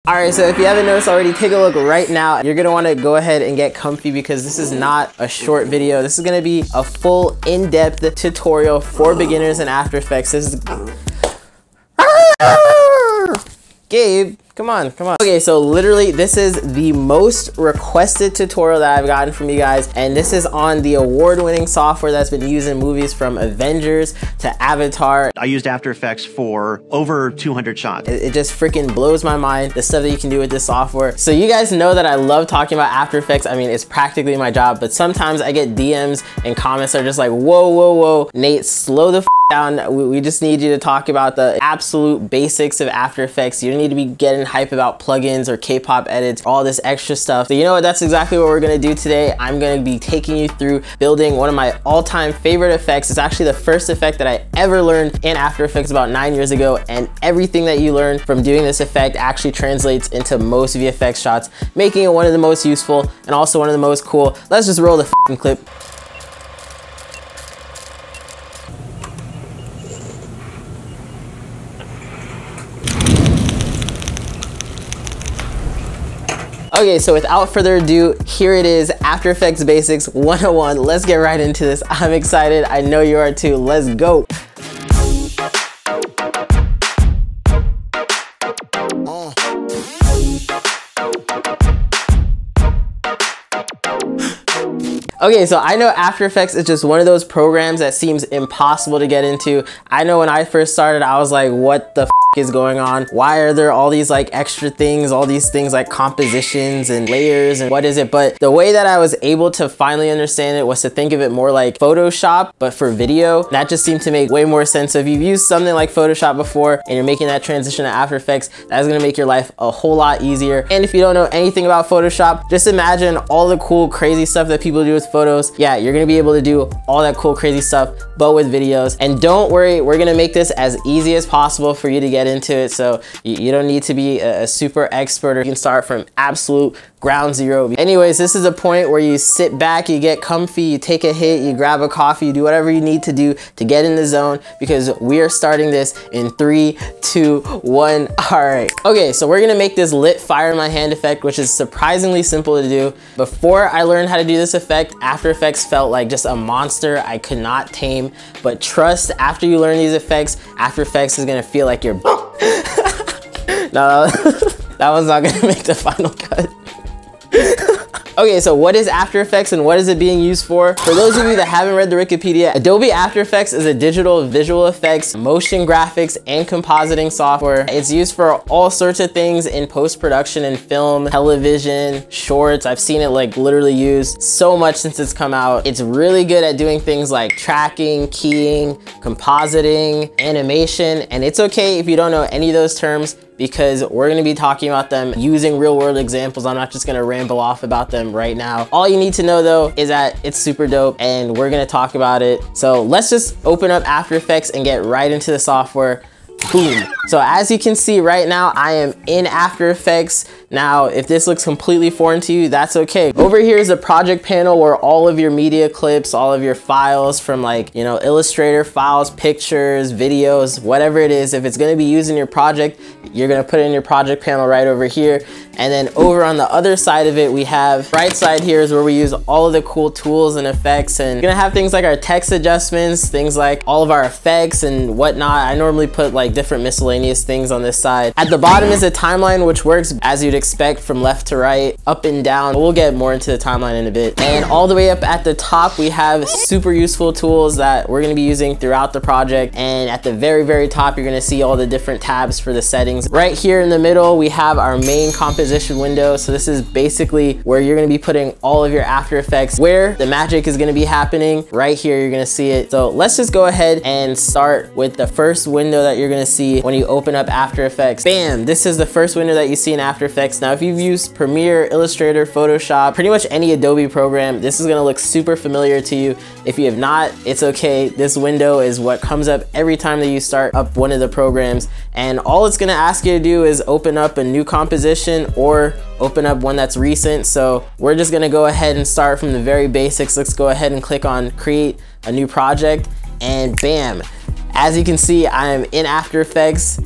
Alright, so if you haven't noticed already, take a look right now. You're gonna wanna go ahead and get comfy because this is not a short video. This is gonna be a full in-depth tutorial for beginners in After Effects. This is... Gabe, come on. Okay, so literally this is the most requested tutorial that I've gotten from you guys, and this is on the award-winning software that's been used in movies from Avengers to Avatar. I used After Effects for over 200 shots. It just freaking blows my mind, the stuff that you can do with this software. So you guys know that I love talking about After Effects. I mean, it's practically my job, but sometimes I get DMs and comments that are just like, whoa, Nate, slow the down. We just need you to talk about the absolute basics of After Effects. You don't need to be getting hype about plugins or K-pop edits, all this extra stuff. So you know what, that's exactly what we're gonna do today. I'm gonna be taking you through building one of my all-time favorite effects. It's actually the first effect that I ever learned in After Effects about 9 years ago, and everything that you learn from doing this effect actually translates into most VFX shots, making it one of the most useful and also one of the most cool. Let's just roll the f***ing clip. Okay, so without further ado, here it is, After Effects Basics 101. Let's get right into this. I'm excited. I know you are too. Let's go. Okay, so I know After Effects is just one of those programs that seems impossible to get into. I know when I first started, I was like, what the f is going on? Why are there all these like extra things, all these things like compositions and layers and what is it? But the way that I was able to finally understand it was to think of it more like Photoshop, but for video. That just seemed to make way more sense. So if you've used something like Photoshop before and you're making that transition to After Effects, that's gonna make your life a whole lot easier. And if you don't know anything about Photoshop, just imagine all the cool, crazy stuff that people do with photos. Yeah, you're gonna be able to do all that cool, crazy stuff, but with videos. And don't worry, we're gonna make this as easy as possible for you to get into it. So you don't need to be a super expert, or you can start from absolute ground zero. Anyways, this is a point where you sit back, you get comfy, you take a hit, you grab a coffee, you do whatever you need to do to get in the zone, because we are starting this in 3, 2, 1. All right. Okay, so we're gonna make this lit fire in my hand effect, which is surprisingly simple to do. Before I learned how to do this effect, After Effects felt like just a monster I could not tame. But trust, after you learn these effects, After Effects is gonna feel like you're no, that one's not gonna make the final cut. Okay, so what is After Effects and what is it being used for? For those of you that haven't read the Wikipedia, Adobe After Effects is a digital visual effects, motion graphics, and compositing software. It's used for all sorts of things in post-production and film, television, shorts. I've seen it like literally used so much since it's come out. It's really good at doing things like tracking, keying, compositing, animation, and it's okay if you don't know any of those terms, because we're gonna be talking about them using real world examples. I'm not just gonna ramble off about them right now. All you need to know though is that it's super dope and we're gonna talk about it. So let's just open up After Effects and get right into the software. Boom. So as you can see right now, I am in After Effects. Now, if this looks completely foreign to you, that's okay. Over here is a project panel where all of your media clips, all of your files from like, you know, Illustrator files, pictures, videos, whatever it is, if it's gonna be used in your project, you're gonna put it in your project panel right over here. And then over on the other side of it, we have right side here is where we use all of the cool tools and effects. And you're gonna have things like our text adjustments, things like all of our effects and whatnot. I normally put like different miscellaneous things on this side. At the bottom is a timeline, which works as you'd expect from left to right, up and down. We'll get more into the timeline in a bit. And all the way up at the top, we have super useful tools that we're gonna be using throughout the project. And at the very, very top, you're gonna see all the different tabs for the settings. Right here in the middle, we have our main composition window. So this is basically where you're gonna be putting all of your After Effects, where the magic is gonna be happening. Right here, you're gonna see it. So let's just go ahead and start with the first window that you're gonna see when you open up After Effects. Bam, this is the first window that you see in After Effects. Now, if you've used Premiere, Illustrator, Photoshop, pretty much any Adobe program, this is gonna look super familiar to you. If you have not, it's okay. This window is what comes up every time that you start up one of the programs. And all it's gonna ask you to do is open up a new composition or open up one that's recent. So we're just gonna go ahead and start from the very basics. Let's go ahead and click on create a new project, and bam. As you can see, I am in After Effects.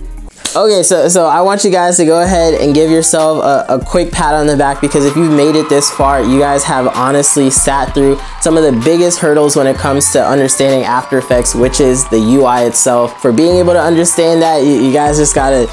Okay, so I want you guys to go ahead and give yourself a quick pat on the back, because if you've made it this far, you guys have honestly sat through some of the biggest hurdles when it comes to understanding After Effects, which is the UI itself. For being able to understand that, you guys just gotta,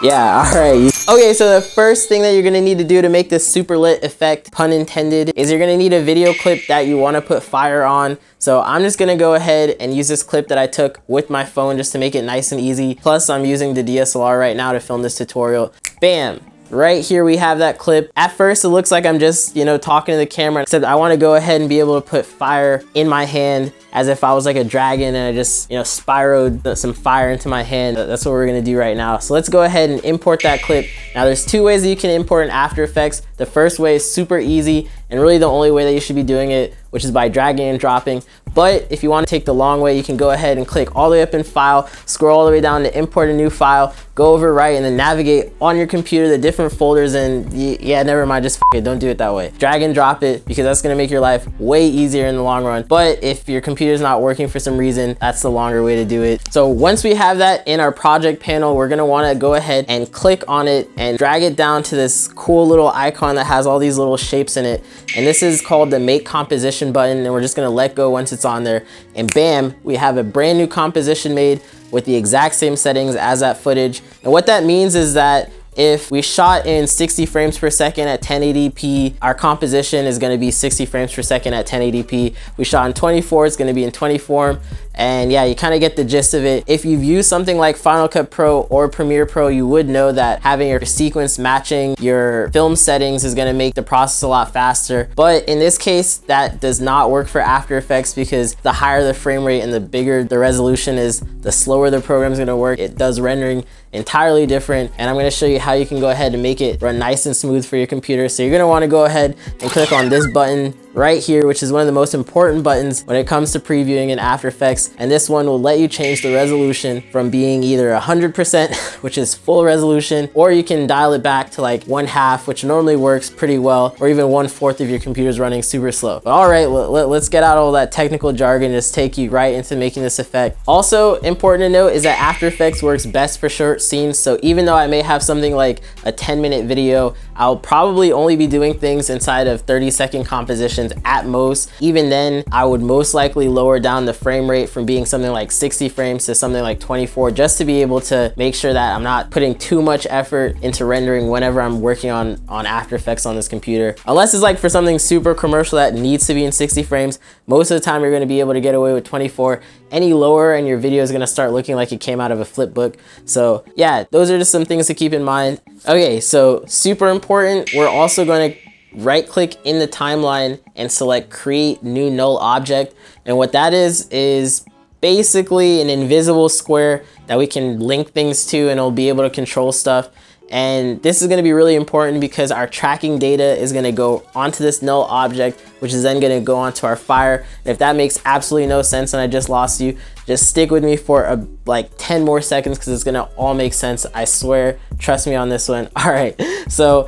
yeah, all right. Okay, so the first thing that you're gonna need to do to make this super lit effect, pun intended, is you're gonna need a video clip that you wanna put fire on. So I'm just gonna go ahead and use this clip that I took with my phone just to make it nice and easy. Plus I'm using the DSLR right now to film this tutorial. Bam. Right here we have that clip. At first it looks like I'm just, you know, talking to the camera, except I want to go ahead and be able to put fire in my hand as if I was like a dragon and I just, you know, spiraled some fire into my hand. That's what we're gonna do right now. So let's go ahead and import that clip. Now there's two ways that you can import in After Effects. The first way is super easy and really the only way that you should be doing it, which is by dragging and dropping. But if you want to take the long way, you can go ahead and click all the way up in File, scroll all the way down to Import a New File, go over right, and then navigate on your computer the different folders, and yeah, never mind, just f it, don't do it that way. Drag and drop it, because that's gonna make your life way easier in the long run. But if your computer's not working for some reason, that's the longer way to do it. So once we have that in our project panel, we're gonna wanna go ahead and click on it and drag it down to this cool little icon that has all these little shapes in it. And this is called the Make Composition button, and we're just gonna let go once it's on there. And bam, we have a brand new composition made with the exact same settings as that footage. And what that means is that if we shot in 60 frames per second at 1080p, our composition is gonna be 60 frames per second at 1080p. We shot in 24, it's gonna be in 24. And yeah, you kind of get the gist of it. If you've used something like Final Cut Pro or Premiere Pro, you would know that having your sequence matching your film settings is gonna make the process a lot faster. But in this case, that does not work for After Effects, because the higher the frame rate and the bigger the resolution is, the slower the program's gonna work. It does rendering entirely different, and I'm gonna show you how you can go ahead and make it run nice and smooth for your computer. So you're gonna wanna go ahead and click on this button right here, which is one of the most important buttons when it comes to previewing in After Effects. And this one will let you change the resolution from being either 100%, which is full resolution, or you can dial it back to like 1/2, which normally works pretty well, or even 1/4 if your computer's running super slow. But all right, let's get out all that technical jargon and just take you right into making this effect. Also important to note is that After Effects works best for short scenes. So even though I may have something like a 10-minute video, I'll probably only be doing things inside of 30-second compositions at most. Even then, I would most likely lower down the frame rate from being something like 60 frames to something like 24, just to be able to make sure that I'm not putting too much effort into rendering whenever I'm working on After Effects on this computer. Unless it's like for something super commercial that needs to be in 60 frames, most of the time you're gonna be able to get away with 24. Any lower and your video is gonna start looking like it came out of a flip book. So yeah, those are just some things to keep in mind. Okay, so super important, we're also gonna right click in the timeline and select Create New Null Object. And what that is basically an invisible square that we can link things to, and it'll be able to control stuff. And this is going to be really important because our tracking data is going to go onto this null object, which is then going to go onto our fire. And if that makes absolutely no sense and I just lost you, just stick with me for like 10 more seconds, because it's going to all make sense. I swear, trust me on this one. All right, so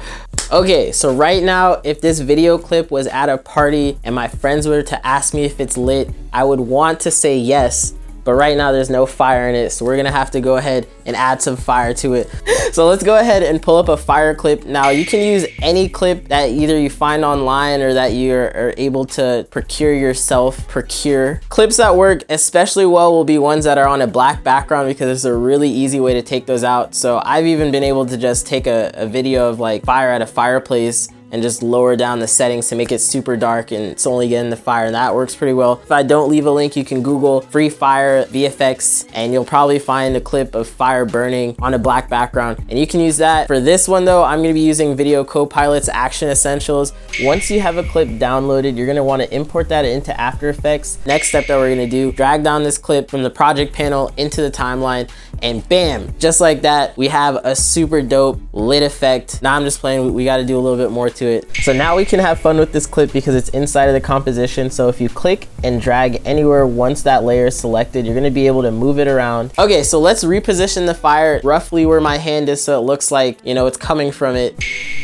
okay, so right now, if this video clip was at a party and my friends were to ask me if it's lit, I would want to say yes. But right now there's no fire in it, so we're gonna have to go ahead and add some fire to it. So let's go ahead and pull up a fire clip. Now you can use any clip that either you find online or that you are able to procure yourself. Clips that work especially well will be ones that are on a black background, because it's a really easy way to take those out. So I've even been able to just take a video of like fire at a fireplace and just lower down the settings to make it super dark and it's only getting the fire, and that works pretty well. If I don't leave a link, you can Google free fire VFX and you'll probably find a clip of fire burning on a black background, and you can use that. For this one though, I'm gonna be using Video Copilot's Action Essentials. Once you have a clip downloaded, you're gonna wanna import that into After Effects. Next step that we're gonna do, drag down this clip from the project panel into the timeline, and bam, just like that, we have a super dope lit effect. Now I'm just playing, we gotta do a little bit more to it. So now we can have fun with this clip because it's inside of the composition. So if you click and drag anywhere once that layer is selected, you're gonna be able to move it around. Okay, so let's reposition the fire roughly where my hand is so it looks like, you know, it's coming from it.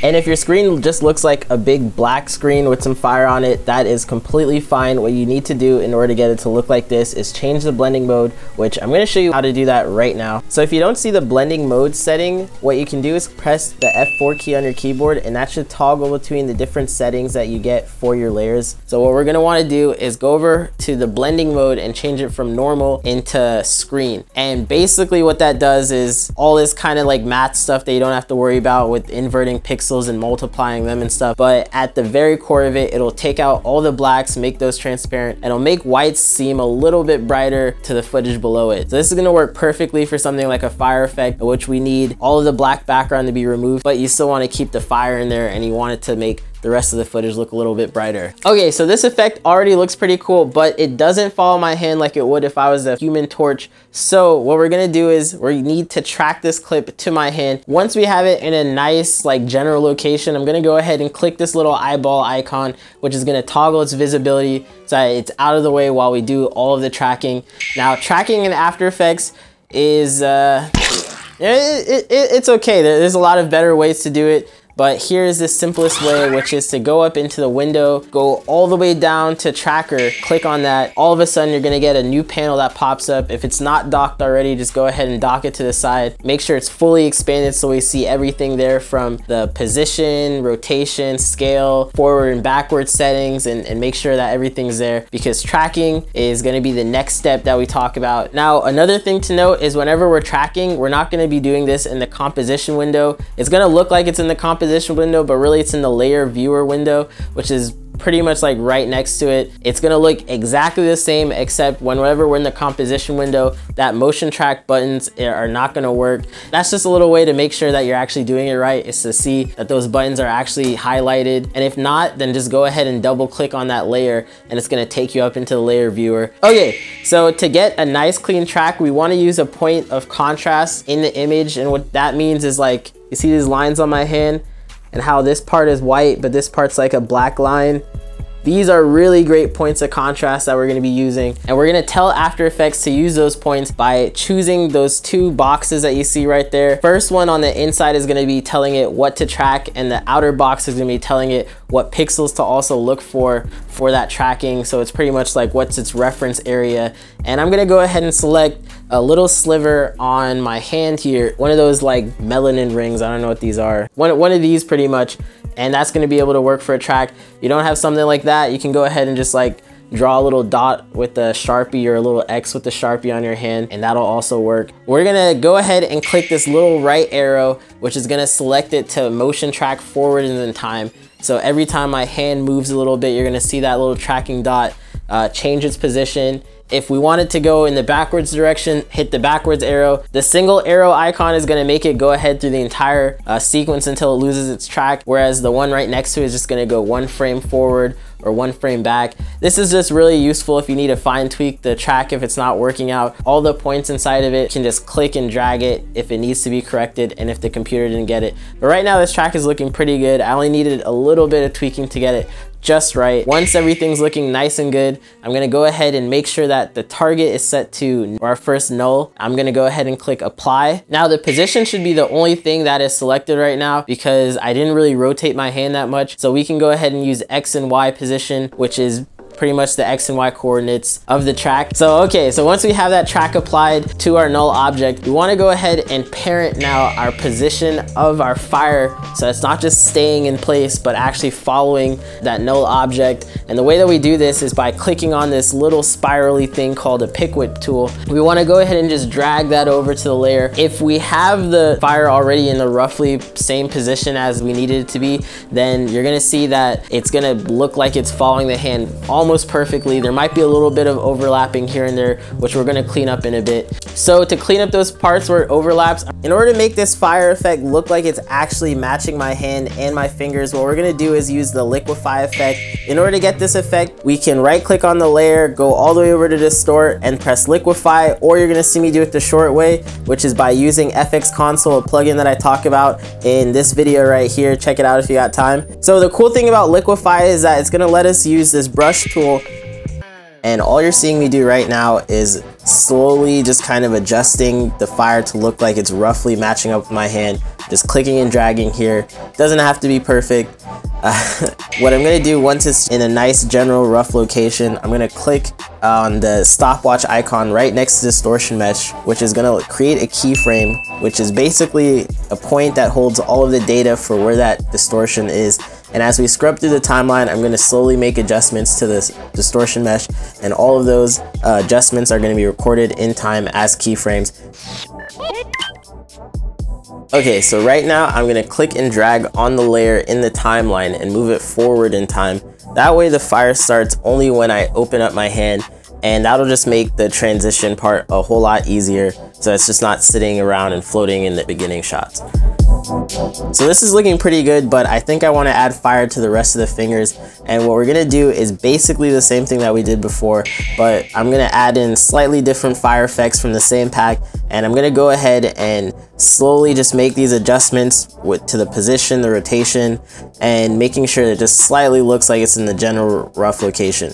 And if your screen just looks like a big black screen with some fire on it, that is completely fine. What you need to do in order to get it to look like this is change the blending mode, which I'm gonna show you how to do that right now. So if you don't see the blending mode setting, what you can do is press the F4 key on your keyboard, and that should toggle between the different settings that you get for your layers. So what we're gonna wanna do is go over to the blending mode and change it from normal into screen. And basically what that does is all this kind of like math stuff that you don't have to worry about with inverting pixels and multiplying them and stuff, but at the very core of it, it'll take out all the blacks, make those transparent, and it'll make whites seem a little bit brighter to the footage below it. So this is gonna work perfectly for something like a fire effect, in which we need all of the black background to be removed, but you still want to keep the fire in there, and you want it to make the rest of the footage look a little bit brighter. Okay, so this effect already looks pretty cool, but it doesn't follow my hand like it would if I was a human torch. So what we're gonna do is we need to track this clip to my hand. Once we have it in a nice like general location, I'm gonna go ahead and click this little eyeball icon, which is gonna toggle its visibility so that it's out of the way while we do all of the tracking. Now, tracking in After Effects is it's okay. There's a lot of better ways to do it. But here's the simplest way, which is to go up into the window, go all the way down to tracker, click on that. All of a sudden, you're gonna get a new panel that pops up. If it's not docked already, just go ahead and dock it to the side. Make sure it's fully expanded so we see everything there, from the position, rotation, scale, forward and backward settings, and make sure that everything's there, because tracking is gonna be the next step that we talk about. Now, another thing to note is whenever we're tracking, we're not gonna be doing this in the composition window. It's gonna look like it's in the composition window, but really it's in the layer viewer window, which is pretty much like right next to it. It's gonna look exactly the same, except whenever we're in the composition window, that motion track buttons are not gonna work. That's just a little way to make sure that you're actually doing it right, is to see that those buttons are actually highlighted. And if not, then just go ahead and double click on that layer, and it's gonna take you up into the layer viewer. Okay, so to get a nice clean track, we wanna use a point of contrast in the image. And what that means is, like, you see these lines on my hand and how this part is white, but this part's like a black line. These are really great points of contrast that we're gonna be using. And we're gonna tell After Effects to use those points by choosing those two boxes that you see right there. First one on the inside is gonna be telling it what to track, and the outer box is gonna be telling it what pixels to also look for that tracking. So it's pretty much like what's its reference area. And I'm gonna go ahead and select a little sliver on my hand here, one of those like melanin rings, I don't know what these are, one of these pretty much, and that's gonna be able to work for a track. You don't have something like that, you can go ahead and just like draw a little dot with the Sharpie, or a little X with the Sharpie on your hand, and that'll also work. We're gonna go ahead and click this little right arrow, which is gonna select it to motion track forward in time. So every time my hand moves a little bit, you're gonna see that little tracking dot change its position. If we want it to go in the backwards direction, hit the backwards arrow. The single arrow icon is gonna make it go ahead through the entire sequence until it loses its track, whereas the one right next to it is just gonna go one frame forward or one frame back. This is just really useful if you need to fine tweak the track if it's not working out. All the points inside of it can just click and drag it if it needs to be corrected and if the computer didn't get it. But right now this track is looking pretty good. I only needed a little bit of tweaking to get it just right. Once everything's looking nice and good, I'm gonna go ahead and make sure that the target is set to our first null. I'm gonna go ahead and click apply. Now the position should be the only thing that is selected right now, because I didn't really rotate my hand that much. So we can go ahead and use X and Y position, which is pretty much the X and Y coordinates of the track. So okay, so once we have that track applied to our null object, we want to go ahead and parent now our position of our fire, so it's not just staying in place but actually following that null object. And the way that we do this is by clicking on this little spirally thing called a pick whip tool. We want to go ahead and just drag that over to the layer. If we have the fire already in the roughly same position as we needed it to be, then you're gonna see that it's gonna look like it's following the hand almost perfectly. There might be a little bit of overlapping here and there, which we're gonna clean up in a bit. So to clean up those parts where it overlaps, in order to make this fire effect look like it's actually matching my hand and my fingers, what we're gonna do is use the Liquify effect. In order to get this effect, we can right click on the layer, go all the way over to Distort and press Liquify, or you're gonna see me do it the short way, which is by using FX Console, a plugin that I talk about in this video right here. Check it out if you got time. So the cool thing about Liquify is that it's gonna let us use this brush tool And all you're seeing me do right now is slowly just kind of adjusting the fire to look like it's roughly matching up with my hand. Just clicking and dragging here. Doesn't have to be perfect. What I'm gonna do once it's in a nice general rough location, I'm gonna click on the stopwatch icon right next to distortion mesh, which is gonna create a keyframe, which is basically a point that holds all of the data for where that distortion is. And as we scrub through the timeline, I'm gonna slowly make adjustments to this distortion mesh, and all of those adjustments are gonna be recorded in time as keyframes. Okay, so right now I'm gonna click and drag on the layer in the timeline and move it forward in time. That way the fire starts only when I open up my hand, and that'll just make the transition part a whole lot easier, so it's just not sitting around and floating in the beginning shots. So this is looking pretty good, but I think I want to add fire to the rest of the fingers, and what we're gonna do is basically the same thing that we did before, but I'm gonna add in slightly different fire effects from the same pack, and I'm gonna go ahead and slowly just make these adjustments to the position, the rotation, and making sure it just slightly looks like it's in the general rough location.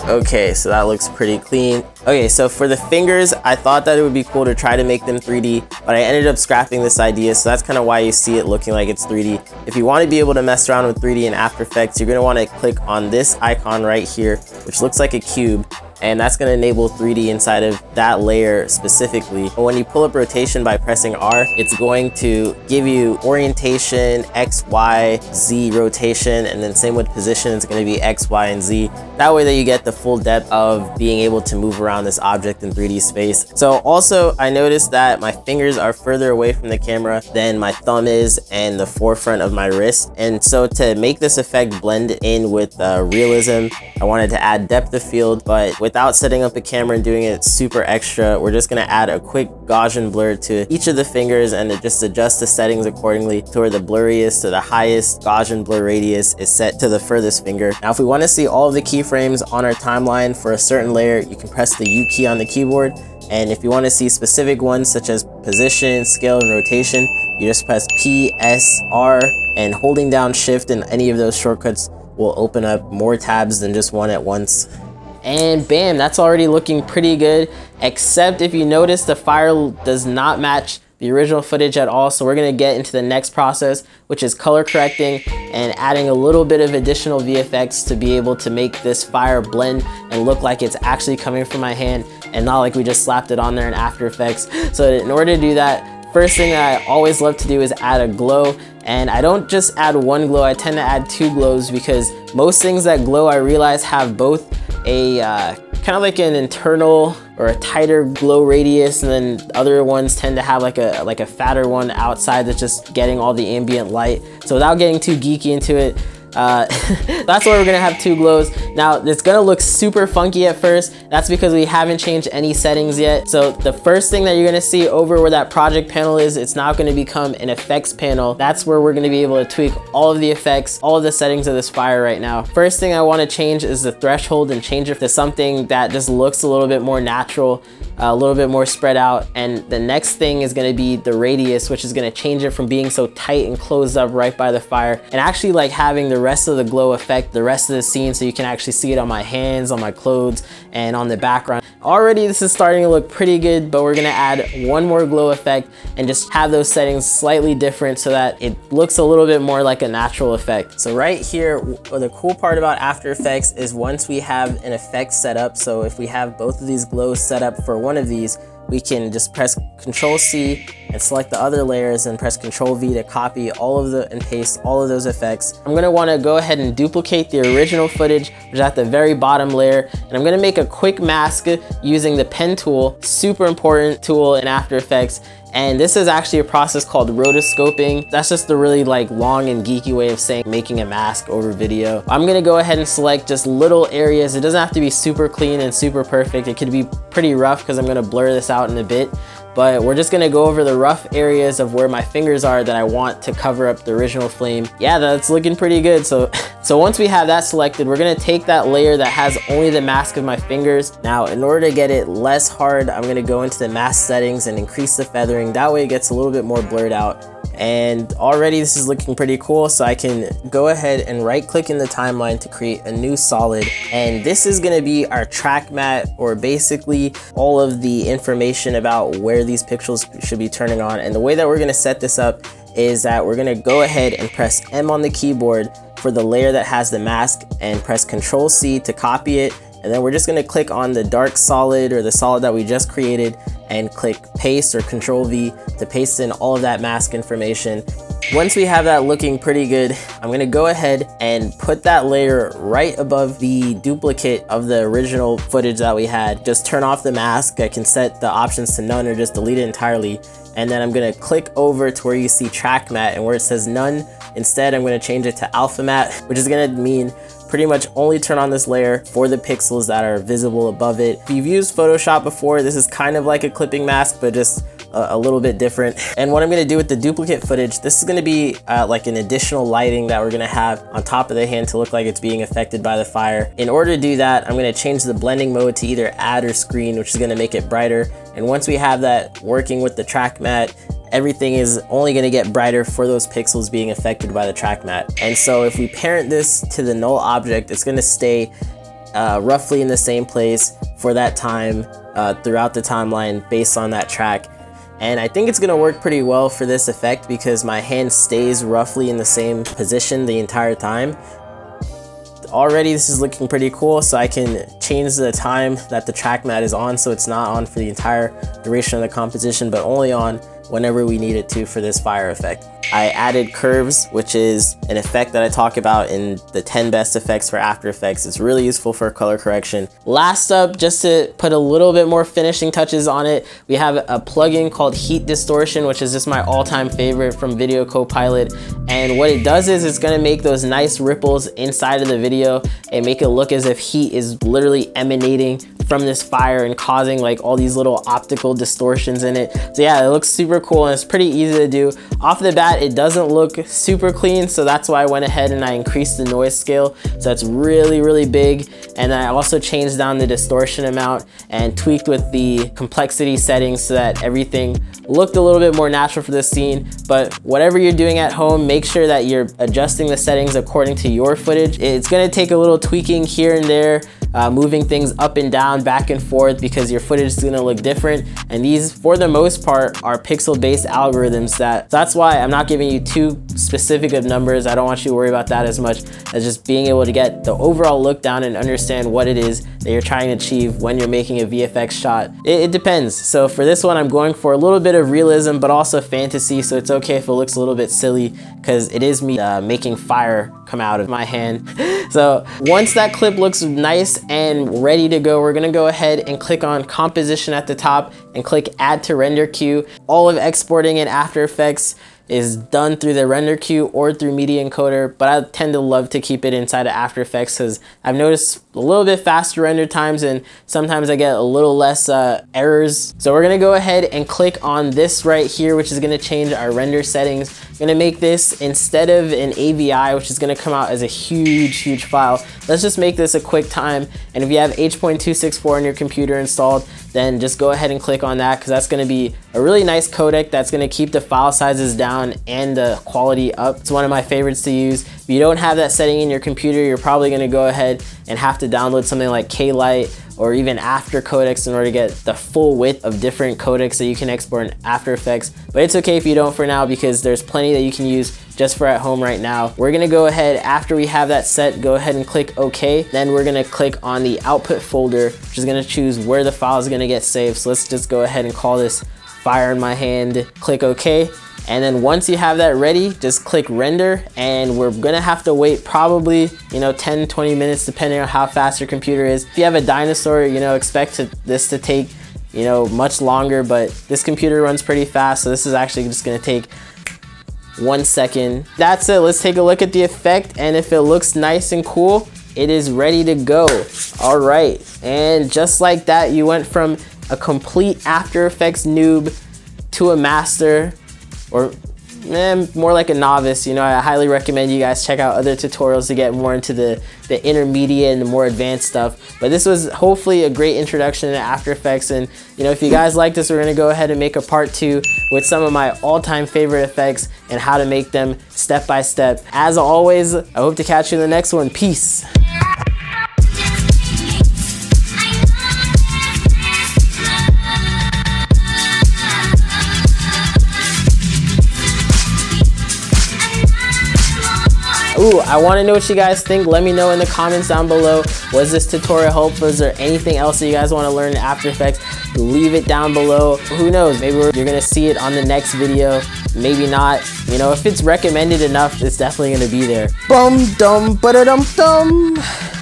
Okay, so that looks pretty clean. Okay, so for the fingers, I thought that it would be cool to try to make them 3D, but I ended up scrapping this idea, so that's kind of why you see it looking like it's 3D. If you want to be able to mess around with 3D in After Effects, you're going to want to click on this icon right here, which looks like a cube, and that's going to enable 3D inside of that layer specifically. But when you pull up rotation by pressing R, it's going to give you orientation, X, Y, Z rotation, and then same with position, it's going to be X, Y, and Z. That way that you get the full depth of being able to move around this object in 3D space. So also, I noticed that my fingers are further away from the camera than my thumb is and the forefront of my wrist. And so to make this effect blend in with realism, I wanted to add depth of field, but without setting up a camera and doing it super extra, we're just gonna add a quick Gaussian blur to each of the fingers and just adjust the settings accordingly to where the blurriest to the highest Gaussian blur radius is set to the furthest finger. Now, if we wanna see all of the keyframes on our timeline for a certain layer, you can press the U key on the keyboard. And if you wanna see specific ones such as position, scale, and rotation, you just press P, S, R, and holding down Shift in any of those shortcuts will open up more tabs than just one at once. And bam, that's already looking pretty good, except if you notice the fire does not match the original footage at all. So we're gonna get into the next process, which is color correcting and adding a little bit of additional VFX to be able to make this fire blend and look like it's actually coming from my hand and not like we just slapped it on there in After Effects. So in order to do that, first thing that I always love to do is add a glow. And I don't just add one glow, I tend to add two glows, because most things that glow I realize have both a kind of like an internal or a tighter glow radius, and then other ones tend to have like a fatter one outside that's just getting all the ambient light. So without getting too geeky into it, that's why we're gonna have two glows. Now it's gonna look super funky at first. That's because we haven't changed any settings yet. So the first thing that you're gonna see over where that project panel is, it's now gonna become an effects panel. That's where we're gonna be able to tweak all of the effects, all of the settings of this fire right now. First thing I wanna change is the threshold and change it to something that just looks a little bit more natural, a little bit more spread out. And the next thing is gonna be the radius, which is gonna change it from being so tight and closed up right by the fire, and actually like having the rest of the glow affect the rest of the scene, so you can actually see it on my hands, on my clothes, and on the background. Already this is starting to look pretty good, but we're gonna add one more glow effect and just have those settings slightly different so that it looks a little bit more like a natural effect. So right here, the cool part about After Effects is once we have an effect set up, so if we have both of these glows set up for one of these, we can just press Control C and select the other layers and press Control V to copy all of and paste all of those effects. I'm gonna wanna go ahead and duplicate the original footage, which is at the very bottom layer, and I'm gonna make a quick mask using the pen tool, super important tool in After Effects. And this is actually a process called rotoscoping. That's just the really like long and geeky way of saying making a mask over video. I'm gonna go ahead and select just little areas. It doesn't have to be super clean and super perfect. It could be pretty rough because I'm gonna blur this out in a bit. but we're just gonna go over the rough areas of where my fingers are that I want to cover up the original flame. Yeah, that's looking pretty good. So once we have that selected, we're gonna take that layer that has only the mask of my fingers. Now, in order to get it less hard, I'm gonna go into the mask settings and increase the feathering. That way it gets a little bit more blurred out. And already this is looking pretty cool, so I can go ahead and right click in the timeline to create a new solid. And this is gonna be our track matte, or basically all of the information about where these pixels should be turning on. And the way that we're gonna set this up is that we're gonna go ahead and press M on the keyboard for the layer that has the mask and press Control C to copy it. And then we're just gonna click on the dark solid, or the solid that we just created, and click paste or Control V to paste in all of that mask information. Once we have that looking pretty good, I'm gonna go ahead and put that layer right above the duplicate of the original footage that we had. Just turn off the mask. I can set the options to none or just delete it entirely. And then I'm gonna click over to where you see track matte, and where it says none, instead I'm gonna change it to alpha matte, which is gonna mean pretty much only turn on this layer for the pixels that are visible above it. If you've used Photoshop before, this is kind of like a clipping mask, but just a little bit different. And what I'm gonna do with the duplicate footage, this is gonna be like an additional lighting that we're gonna have on top of the hand to look like it's being affected by the fire. In order to do that, I'm gonna change the blending mode to either add or screen, which is gonna make it brighter. And once we have that working with the track matte, everything is only gonna get brighter for those pixels being affected by the track matte. And so if we parent this to the null object, it's gonna stay roughly in the same place for that time throughout the timeline based on that track. And I think it's gonna work pretty well for this effect because my hand stays roughly in the same position the entire time. Already this is looking pretty cool, so I can change the time that the track matte is on, so it's not on for the entire duration of the composition, but only on whenever we need it to for this fire effect. I added curves, which is an effect that I talk about in the 10 best effects for After Effects. It's really useful for color correction. Last up, just to put a little bit more finishing touches on it, we have a plugin called Heat Distortion, which is just my all-time favorite from Video Copilot. And what it does is it's gonna make those nice ripples inside of the video and make it look as if heat is literally emanating from this fire and causing like all these little optical distortions in it. So yeah, it looks super cool and it's pretty easy to do. Off the bat, it doesn't look super clean, so that's why I went ahead and I increased the noise scale. So it's really, really big. And I also changed down the distortion amount and tweaked with the complexity settings so that everything looked a little bit more natural for this scene. But whatever you're doing at home, make sure that you're adjusting the settings according to your footage. It's gonna take a little tweaking here and there, moving things up and down, back and forth, because your footage is gonna look different. And these, for the most part, are pixel-based algorithms. That's why I'm not giving you too specific of numbers. I don't want you to worry about that as much as just being able to get the overall look down and understand what it is that you're trying to achieve when you're making a VFX shot. It depends. So for this one, I'm going for a little bit of realism, but also fantasy. So it's okay if it looks a little bit silly because it is me making fire come out of my hand. So once that clip looks nice and ready to go, we're gonna go ahead and click on composition at the top and click add to render queue. All of exporting in After Effects is done through the render queue or through media encoder, but I tend to love to keep it inside of After Effects because I've noticed a little bit faster render times and sometimes I get a little less errors. So we're gonna go ahead and click on this right here, which is gonna change our render settings. I'm gonna make this, instead of an AVI, which is gonna come out as a huge file, let's just make this a QuickTime. And if you have H.264 on your computer installed, then just go ahead and click on that because that's gonna be a really nice codec that's gonna keep the file sizes down and the quality up. It's one of my favorites to use. If you don't have that setting in your computer, you're probably gonna go ahead and have to download something like K-Lite or even After codecs in order to get the full width of different codecs that you can export in After Effects. But it's okay if you don't for now because there's plenty that you can use just for at home right now. We're gonna go ahead, after we have that set, go ahead and click OK. Then we're gonna click on the output folder, which is gonna choose where the file is gonna get saved. So let's just go ahead and call this Fire in My Hand, click OK. And then once you have that ready, just click render, and we're gonna have to wait probably, 10-20 minutes depending on how fast your computer is. If you have a dinosaur, expect this to take, much longer, but this computer runs pretty fast, so this is actually just gonna take 1 second. That's it. Let's take a look at the effect, and if it looks nice and cool, it is ready to go. All right, and just like that, you went from a complete After Effects noob to a master, or more like a novice, you know, I highly recommend you guys check out other tutorials to get more into the intermediate and the more advanced stuff. But this was hopefully a great introduction to After Effects, and you know, if you guys like this, we're gonna go ahead and make a part 2 with some of my all-time favorite effects and how to make them step by step. As always, I hope to catch you in the next one. Peace. Ooh, I want to know what you guys think. Let me know in the comments down below. Was this tutorial helpful? Is there anything else that you guys want to learn in After Effects? Leave it down below. Who knows? Maybe you're going to see it on the next video. Maybe not. You know, if it's recommended enough, it's definitely going to be there. Bum dum ba da dum dum.